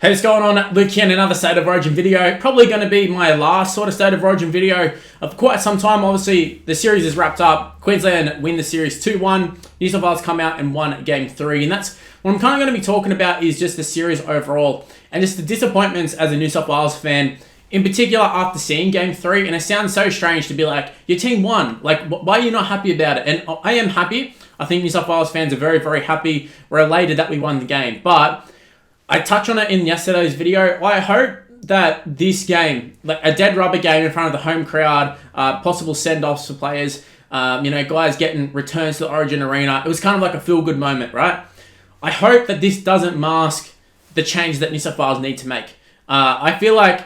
Hey, what's going on? Luke here in another State of Origin video. Probably going to be my last sort of State of Origin video of quite some time. Obviously, the series is wrapped up. Queensland win the series 2-1. New South Wales come out and won game 3. And that's what I'm kind of going to be talking about is just the series overall. And just the disappointments as a New South Wales fan, in particular after seeing game 3. And it sounds so strange to be like, your team won. Like, why are you not happy about it? And I am happy. I think New South Wales fans are very, very happy. We're elated that we won the game. But I touched on it in yesterday's video. I hope that this game, like a dead rubber game in front of the home crowd, possible send-offs for players, guys getting returns to the Origin Arena. It was kind of like a feel-good moment, right? I hope that this doesn't mask the change that New South Wales need to make. I feel like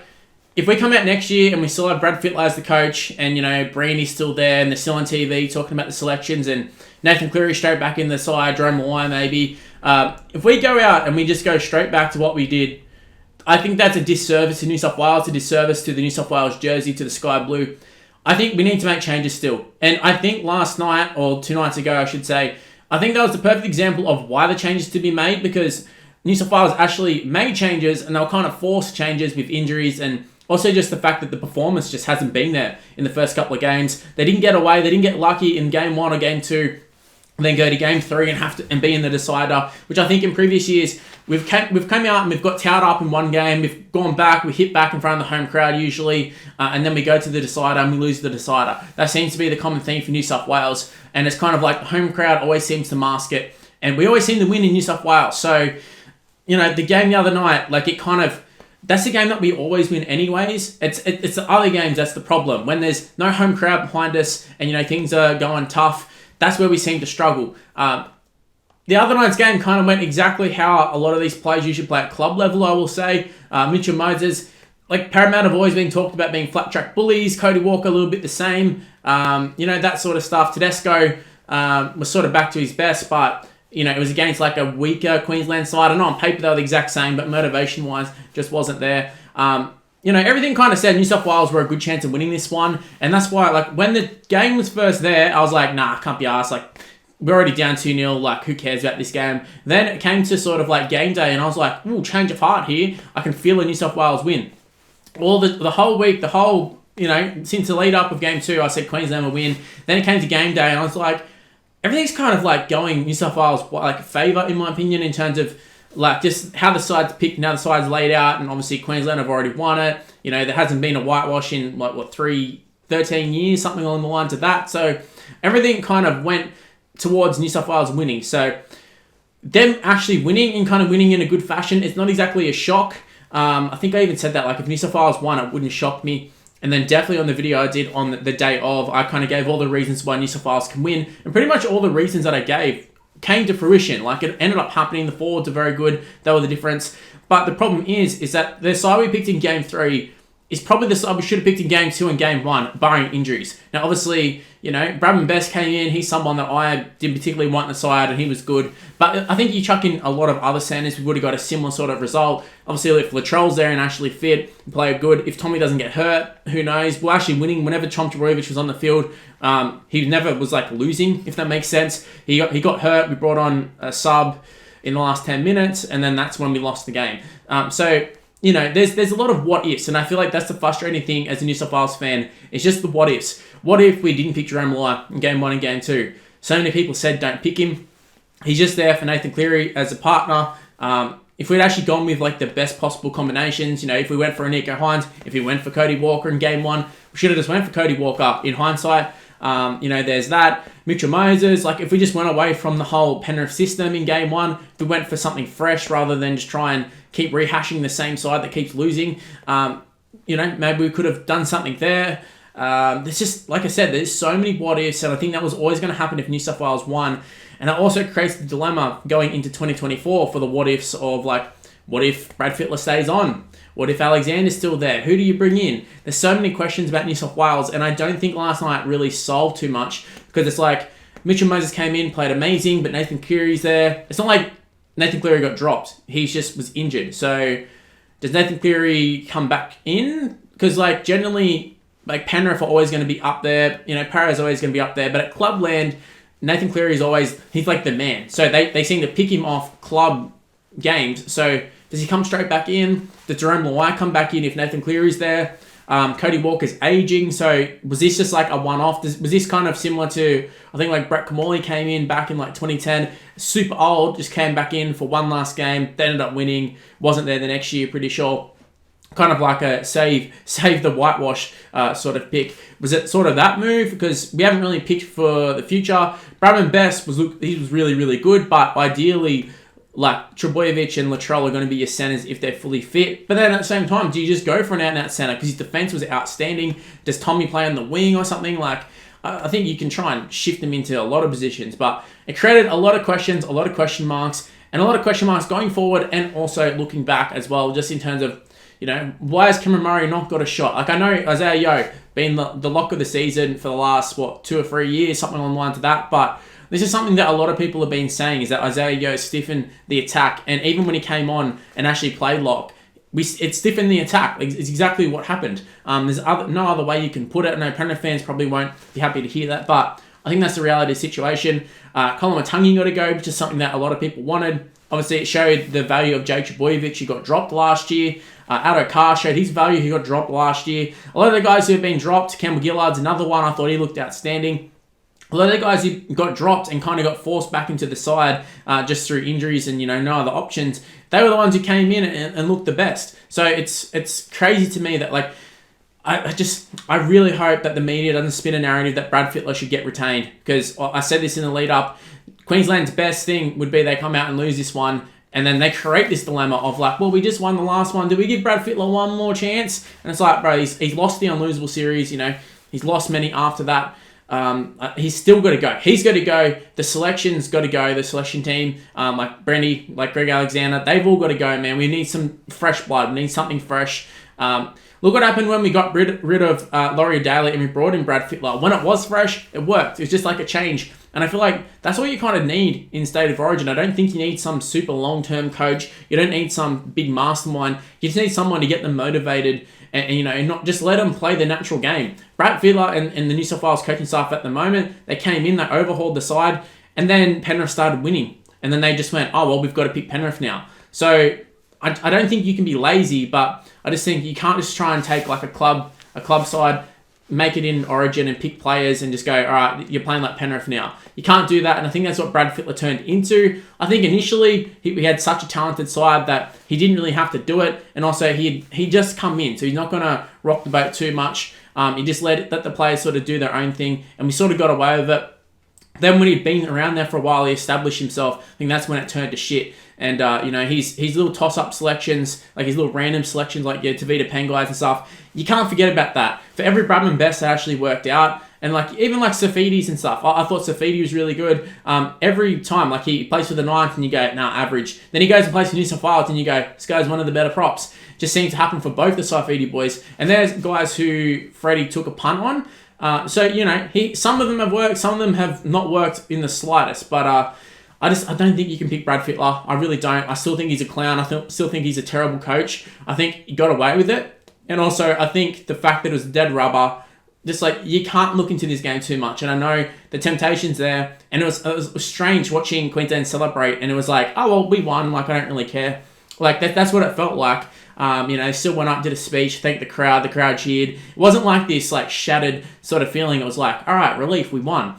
if we come out next year and we still have Brad Fittler as the coach and, Breeny's still there and they're still on TV talking about the selections and Nathan Cleary straight back in the side, Jerome Malloy maybe. If we go out and we just go straight back to what we did, I think that's a disservice to New South Wales, a disservice to the New South Wales jersey, to the sky blue. I think we need to make changes still. And I think last night, or 2 nights ago I should say, I think that was the perfect example of why the changes to be made, because New South Wales actually made changes and they were kind of forced changes with injuries and also just the fact that the performance just hasn't been there in the first couple of games. They didn't get away, they didn't get lucky in game 1 or game 2. And then go to game 3 and be in the decider, which I think in previous years we've come out and we've got towed up in one game, we've gone back, we hit back in front of the home crowd usually, and then we go to the decider and we lose the decider. That seems to be the common theme for New South Wales, and it's kind of like the home crowd always seems to mask it, and we always seem to win in New South Wales. So, the game the other night, that's the game that we always win anyways. It's the other games that's the problem. When there's no home crowd behind us and things are going tough, that's where we seem to struggle. The other night's game kind of went exactly how a lot of these players usually play at club level, I will say. Mitchell Moses, Parramatta have always been talked about being flat track bullies. Cody Walker a little bit the same. That sort of stuff. Tedesco was sort of back to his best, but it was against a weaker Queensland side. I know on paper they were the exact same, but motivation-wise just wasn't there. Everything kind of said New South Wales were a good chance of winning this one. And that's why, when the game was first there, I was like, nah, can't be arsed. We're already down 2-0. Who cares about this game? Then it came to sort of game day, and I was like, ooh, change of heart here. I can feel a New South Wales win. All the whole week, since the lead up of game 2, I said Queensland will win. Then it came to game day, and I was like, everything's kind of going New South Wales favour, in my opinion, in terms of just how the side's picked and how the side's laid out, and obviously Queensland have already won it. There hasn't been a whitewash in 13 years, something along the lines of that. So everything kind of went towards New South Wales winning. So them actually winning in a good fashion, it's not exactly a shock. I think I even said that, if New South Wales won, it wouldn't shock me. And then definitely on the video I did on the day of, I kind of gave all the reasons why New South Wales can win, and pretty much all the reasons that I gave came to fruition. It ended up happening. The forwards are very good. They were the difference. But the problem is that the side we picked in game 3 is probably the side we should have picked in game 2 and game 1, barring injuries. Now, obviously, Bradman Best came in. He's someone that I didn't particularly want in the side, and he was good. But I think you chuck in a lot of other centers, we would have got a similar sort of result. Obviously, if Latrell's there and actually fit, play good. If Tommy doesn't get hurt, who knows? We're actually winning. Whenever Tom Torovic was on the field, he never was losing, if that makes sense. He got hurt. We brought on a sub in the last 10 minutes, and then that's when we lost the game. There's a lot of what ifs, and I feel like that's the frustrating thing as a New South Wales fan. It's just the what ifs. What if we didn't pick Jerome Malloy in game 1 and game 2? So many people said don't pick him. He's just there for Nathan Cleary as a partner. If we'd actually gone with the best possible combinations, if we went for Nico Hines, if we went for Cody Walker in game 1, we should have just went for Cody Walker in hindsight. There's that. Mitchell Moses, if we just went away from the whole Penrith system in game 1, if we went for something fresh rather than just try and keep rehashing the same side that keeps losing, maybe we could have done something there. There's just, like I said, there's so many what ifs, and I think that was always going to happen if New South Wales won. And it also creates the dilemma going into 2024 for the what ifs of what if Brad Fittler stays on? What if Alexander's still there? Who do you bring in? There's so many questions about New South Wales, and I don't think last night really solved too much, because it's Mitchell Moses came in, played amazing, but Nathan Cleary's there. It's not like Nathan Cleary got dropped. He just was injured. So does Nathan Cleary come back in? Because generally, Penrith are always going to be up there. Para's always going to be up there. But at Clubland, Nathan Cleary is always, he's the man. So they seem to pick him off club games. So Does he come straight back in? Does Jerome Luai come back in if Nathan Cleary's there? Cody Walker's aging, so was this just like a one-off? Was this kind of similar to, I think like Brett Kamali came in back in like 2010, super old, just came back in for one last game, they ended up winning, wasn't there the next year, pretty sure. Kind of like a save the whitewash sort of pick. Was it sort of that move? Because we haven't really picked for the future. Bradman Best was really, really good, but ideally, like Trebojevic and Latrell are going to be your centers if they're fully fit. But then at the same time, do you just go for an out-and-out center? Because his defense was outstanding. Does Tommy play on the wing or something? Like, I think you can try and shift them into a lot of positions. But it created a lot of questions, a lot of question marks, and a lot of question marks going forward and also looking back as well, just in terms of, why has Cameron Murray not got a shot? Like, I know Isaiah Yeo been the lock of the season for the last, 2 or 3 years, something along the line to that, but this is something that a lot of people have been saying, is that Isaiah Yeo stiffened the attack, and even when he came on and actually played lock, it stiffened the attack. It's exactly what happened. There's no other way you can put it. I know Penrith fans probably won't be happy to hear that, but I think that's the reality of the situation. Colin Matangi got to go, which is something that a lot of people wanted. Obviously, it showed the value of Jake Trbojevic, who got dropped last year. Addo Carr showed his value, he got dropped last year. A lot of the guys who have been dropped, Campbell Gillard's another one, I thought he looked outstanding. A lot of the guys who got dropped and kind of got forced back into the side just through injuries and, no other options, they were the ones who came in and looked the best. So it's crazy to me that, like, I really hope that the media doesn't spin a narrative that Brad Fittler should get retained, because I said this in the lead up, Queensland's best thing would be they come out and lose this one, and then they create this dilemma of like, well, we just won the last one. Do we give Brad Fittler one more chance? And it's like, bro, he's lost the unlosable series. He's lost many after that. He's still got to go. He's got to go. The selection's got to go. The selection team, like Brendy, like Greg Alexander, they've all got to go, man. We need some fresh blood. We need something fresh. Look what happened when we got rid of Laurie Daly and we brought in Brad Fittler. When it was fresh, it worked. It was just like a change. And I feel like that's what you kind of need in State of Origin. I don't think you need some super long-term coach. You don't need some big mastermind. You just need someone to get them motivated and not just let them play the natural game. Brad Fittler and the New South Wales coaching staff at the moment, they came in, they overhauled the side, and then Penrith started winning. And then they just went, oh, well, we've got to pick Penrith now. So I don't think you can be lazy, but I just think you can't just try and take like a club side, make it in Origin and pick players and just go, all right, you're playing like Penrith now. You can't do that, and I think that's what Brad Fittler turned into. I think initially he had such a talented side that he didn't really have to do it, and also he just come in, so he's not going to rock the boat too much. He just let the players sort of do their own thing, and we sort of got away with it. Then when he'd been around there for a while, he established himself. I think that's when it turned to shit. And, his little toss-up selections, like his little random selections like Tavita Pangai and stuff, you can't forget about that. For every Bradman Best that actually worked out, and even Safides and stuff, I thought Safidi was really good. Every time, like he plays for the Knights and you go, nah, average. Then he goes and plays for New South Wales and you go, this guy's one of the better props. Just seems to happen for both the Safidi boys. And there's guys who Freddie took a punt on. Some of them have worked, some of them have not worked in the slightest, but I don't think you can pick Brad Fittler. I really don't. I still think he's a clown. I still think he's a terrible coach. I think he got away with it. And also, I think the fact that it was dead rubber, just like, you can't look into this game too much. And I know the temptation's there. And it was strange watching Queensland celebrate. And it was like, oh, well, we won. Like, I don't really care. Like, that's what it felt like. They still went up, did a speech, thanked the crowd cheered. It wasn't like this, like, shattered sort of feeling. It was like, all right, relief, we won.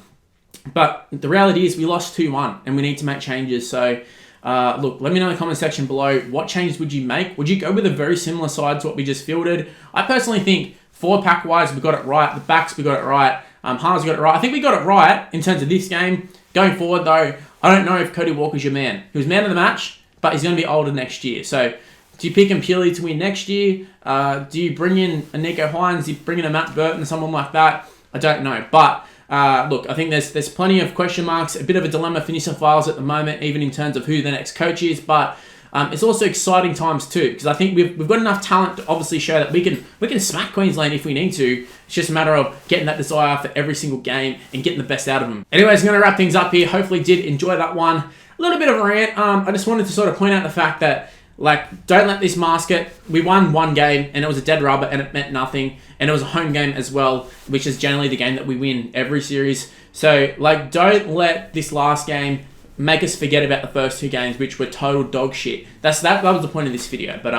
But the reality is we lost 2-1 and we need to make changes. So, look, let me know in the comment section below, what changes would you make? Would you go with a very similar side to what we just fielded? I personally think forward pack-wise, we got it right. The backs, we got it right. Haas got it right. I think we got it right in terms of this game. Going forward, though, I don't know if Cody Walker's your man. He was man of the match, but he's going to be older next year. So, do you pick him purely to win next year? Do you bring in a Nico Hines? Do you bring in a Matt Burton, someone like that? I don't know. But look, I think there's plenty of question marks, a bit of a dilemma for New South Wales at the moment, even in terms of who the next coach is. But it's also exciting times too, because I think we've got enough talent to obviously show that we can smack Queensland if we need to. It's just a matter of getting that desire for every single game and getting the best out of them. Anyways, I'm going to wrap things up here. Hopefully did enjoy that one. A little bit of a rant. I just wanted to sort of point out the fact that, like, don't let this mask it. We won one game, and it was a dead rubber, and it meant nothing. And it was a home game as well, which is generally the game that we win every series. So, like, don't let this last game make us forget about the first 2 games, which were total dog shit. That was the point of this video. But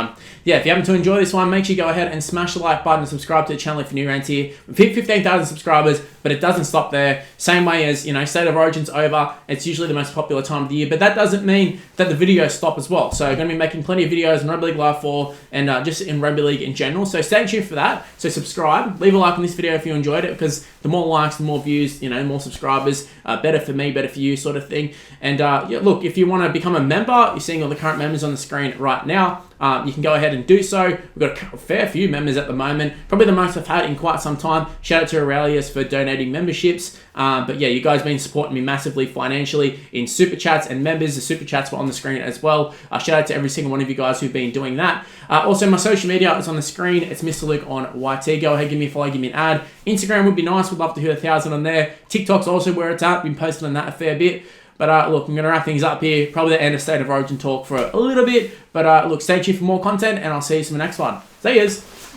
yeah, if you happen to enjoy this one, make sure you go ahead and smash the like button and subscribe to the channel if you're new around here. We've hit 15,000 subscribers, but it doesn't stop there. Same way as, State of Origin's over. It's usually the most popular time of the year, but that doesn't mean that the videos stop as well. So I'm going to be making plenty of videos in Rugby League Live 4 and just in Rugby League in general. So stay tuned for that. So subscribe, leave a like on this video if you enjoyed it, because the more likes, the more views, more subscribers, better for me, better for you, sort of thing. And yeah, look, if you want to become a member, you're seeing all the current members on the screen right now. You can go ahead and do so. We've got a fair few members at the moment, probably the most I've had in quite some time. Shout out to Aurelius for donating memberships. But yeah, you guys have been supporting me massively financially in super chats and members. The super chats were on the screen as well. Shout out to every single one of you guys who've been doing that. Also, my social media is on the screen. It's Mr. Luke on YT. Go ahead, give me a follow, give me an ad. Instagram would be nice. We'd love to hit 1,000 on there. TikTok's also where it's at. Been posting on that a fair bit. But look, I'm going to wrap things up here. Probably the end of State of Origin talk for a little bit. But look, stay tuned for more content, and I'll see you in the next one. See yous.